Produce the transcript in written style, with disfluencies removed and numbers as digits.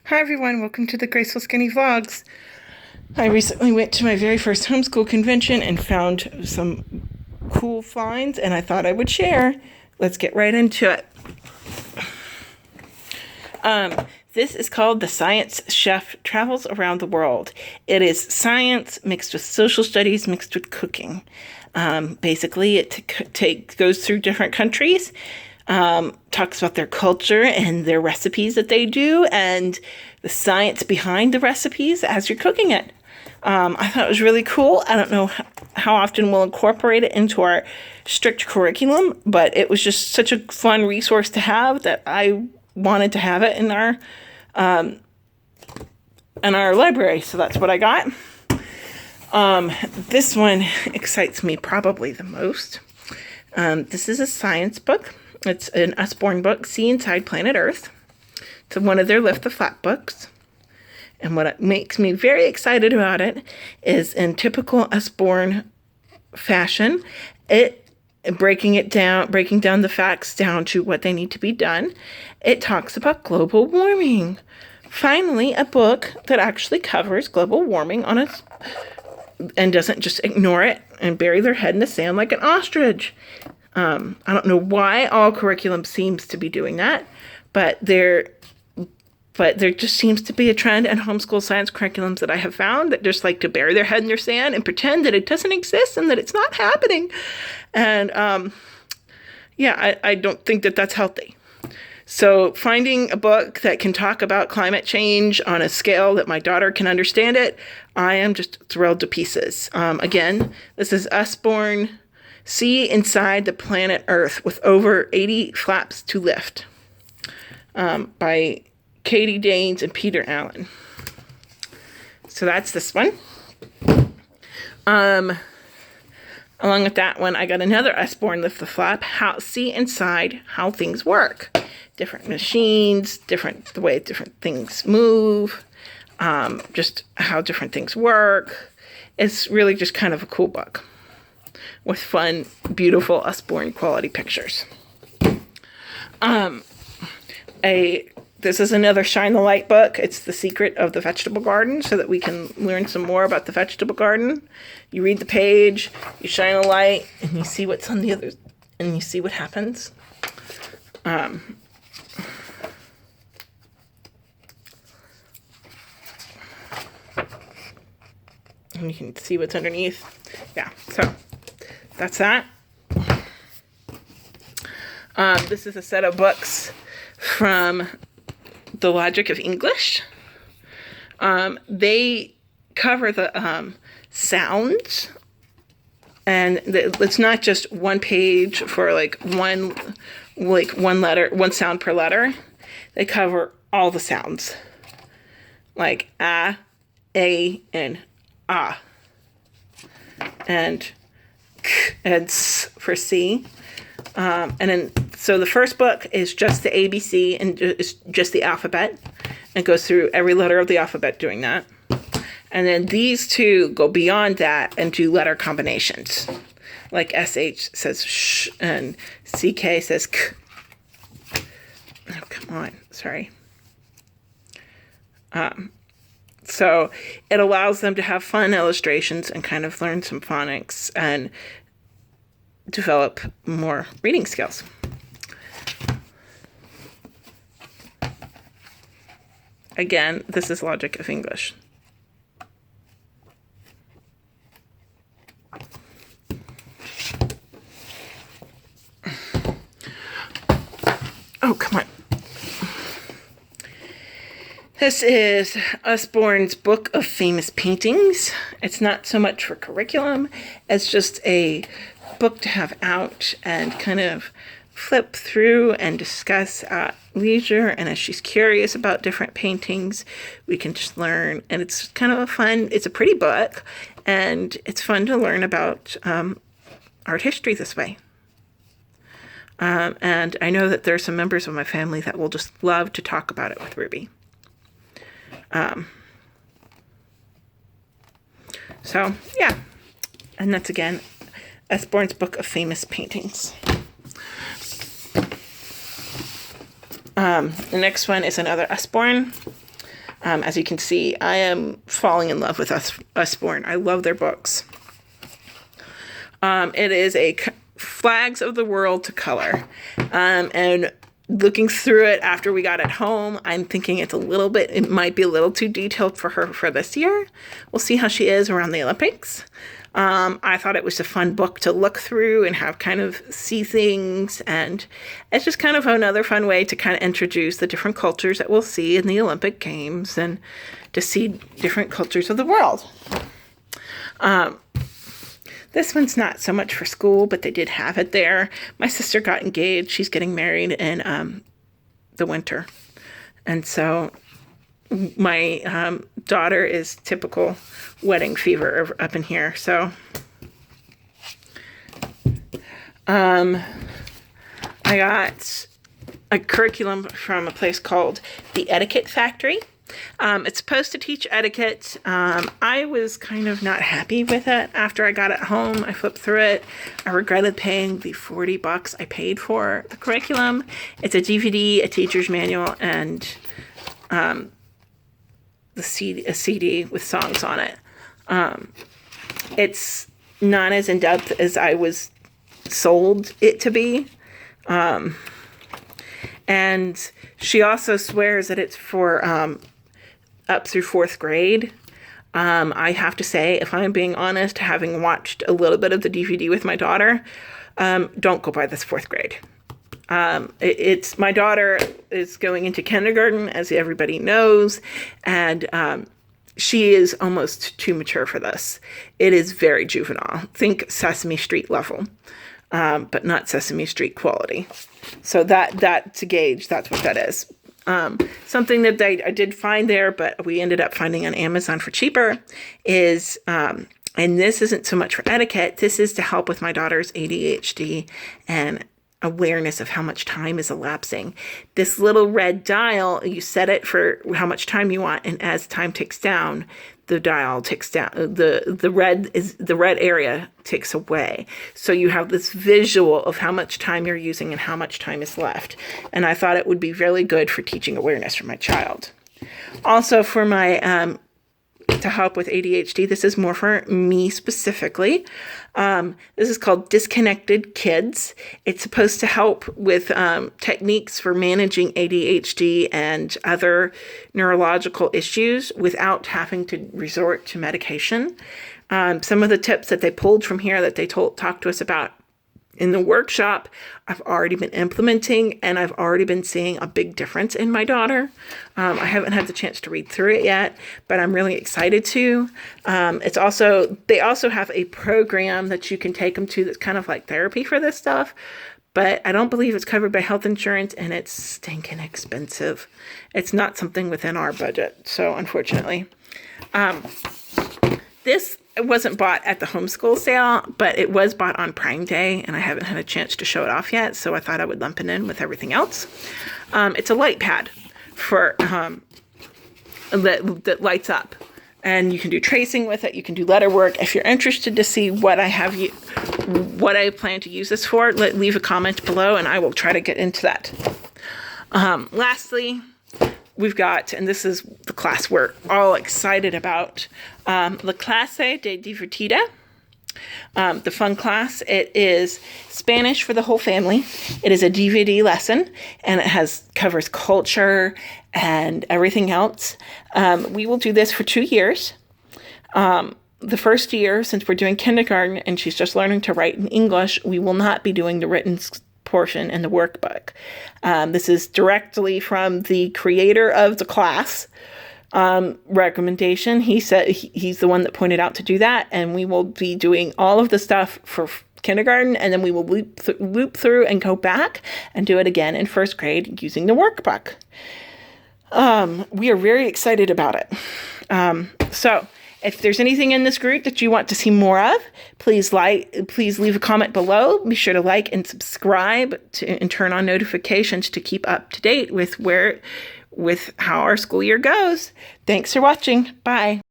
Hi everyone, welcome to the Graceful Skinny Vlogs. I recently went to my very first homeschool convention and found some cool finds, and I thought I would share. Let's get right into it. This is called The Science Chef Travels Around the World. It is science mixed with social studies mixed with cooking. Basically, it goes through different countries, talks about their culture and their recipes that they do and the science behind the recipes as you're cooking it. I thought it was really cool. I don't know how often we'll incorporate it into our strict curriculum, but it was just such a fun resource to have that I wanted to have it in our library. So that's what I got. This one excites me probably the most. This is a science book. It's an Usborne book, See Inside Planet Earth. It's one of their Lift the Flap books. And what makes me very excited about it is in typical Usborne fashion, breaking down the facts down to what they need to be done. It talks about global warming. Finally, a book that actually covers global warming and doesn't just ignore it and bury their head in the sand like an ostrich. I don't know why all curriculum seems to be doing that, but there just seems to be a trend in homeschool science curriculums that I have found that just like to bury their head in their sand and pretend that it doesn't exist and that it's not happening. And I don't think that that's healthy. So finding a book that can talk about climate change on a scale that my daughter can understand it, I am just thrilled to pieces. Again, this is Usborne, See Inside the Planet Earth with over 80 flaps to lift, by Katie Danes and Peter Allen. So that's this one. Along with that one, I got another Usborne Lift the Flap, See Inside How Things Work. Different machines, the way different things move, just how different things work. It's really just kind of a cool book with fun, beautiful Usborne quality pictures. This is another Shine the Light book. It's The Secret of the Vegetable Garden, so that we can learn some more about the vegetable garden. You read the page, you shine a light, and you see what's on the other, and you see what happens. And you can see what's underneath. Yeah, so that's that. This is a set of books from The Logic of English. They cover the sounds, and it's not just one page for one letter, one sound per letter. They cover all the sounds, like a, and ah, and k and s for C. And then, so the first book is just the ABC and it's just the alphabet, and goes through every letter of the alphabet doing that. And then these two go beyond that and do letter combinations. Like SH says sh and CK says k. Oh, come on. Sorry. So it allows them to have fun illustrations and kind of learn some phonics and develop more reading skills. Again, this is Logic of English. Oh, come on. This is Usborne's Book of Famous Paintings. It's not so much for curriculum as just a book to have out and kind of flip through and discuss at leisure. And as she's curious about different paintings, we can just learn. And it's kind of it's a pretty book, and it's fun to learn about art history this way. And I know that there are some members of my family that will just love to talk about it with Ruby. So, yeah. And that's, again, Usborne's Book of Famous Paintings. The next one is another Usborne. As you can see, I am falling in love with Usborne. I love their books. It is a Flags of the World to color. And looking through it after we got it home, I'm thinking it might be a little too detailed for her for this year. We'll see how she is around the Olympics. I thought it was a fun book to look through and have kind of see things. And it's just kind of another fun way to kind of introduce the different cultures that we'll see in the Olympic Games and to see different cultures of the world. This one's not so much for school, but they did have it there. My sister got engaged. She's getting married in the winter. And so my daughter is typical wedding fever up in here. So I got a curriculum from a place called the Etiquette Factory. It's supposed to teach etiquette. I was kind of not happy with it after I got it home. I flipped through it. I regretted paying the $40 I paid for the curriculum. It's a DVD, a teacher's manual, and a CD with songs on it. It's not as in-depth as I was sold it to be. And she also swears that it's for up through 4th grade. I have to say, if I'm being honest, having watched a little bit of the DVD with my daughter, don't go by this 4th grade. It's my daughter is going into kindergarten, as everybody knows, and she is almost too mature for this. It is very juvenile. Think Sesame Street level, but not Sesame Street quality. So that to gauge, that's what that is. Something that I did find there, but we ended up finding on Amazon for cheaper, is, and this isn't so much for etiquette, this is to help with my daughter's ADHD and awareness of how much time is elapsing. This little red dial, you set it for how much time you want, and as time ticks down, the dial ticks down. The red area ticks away. So you have this visual of how much time you're using and how much time is left. And I thought it would be really good for teaching awareness for my child. Also for my to help with ADHD, this is more for me specifically. This is called Disconnected Kids. It's supposed to help with techniques for managing ADHD and other neurological issues without having to resort to medication. Some of the tips that they pulled from here that they talked to us about in the workshop, I've already been implementing, and I've already been seeing a big difference in my daughter. I haven't had the chance to read through it yet, but I'm really excited to. They also have a program that you can take them to that's kind of like therapy for this stuff, but I don't believe it's covered by health insurance, and it's stinking expensive. It's not something within our budget, so unfortunately. This wasn't bought at the Homeschool sale, but it was bought on Prime Day, and I haven't had a chance to show it off yet, so I thought I would lump it in with everything else. It's a light pad for that lights up, and you can do tracing with it. You can do letter work. If you're interested to see what I plan to use this for, leave a comment below, and I will try to get into that. Lastly, we've got, and this is the class we're all excited about, La Clase de Divertida, the fun class. It is Spanish for the whole family. It is a DVD lesson, and it covers culture and everything else. We will do this for 2 years. The first year, since we're doing kindergarten and she's just learning to write in English, we will not be doing the written portion in the workbook. This is directly from the creator of the class recommendation. He said he's the one that pointed out to do that, and we will be doing all of the stuff for kindergarten, and then we will loop through and go back and do it again in 1st grade using the workbook. We are very excited about it. So if there's anything in this group that you want to see more of, please leave a comment below. Be sure to like and subscribe and turn on notifications to keep up to date with how our school year goes. Thanks for watching. Bye.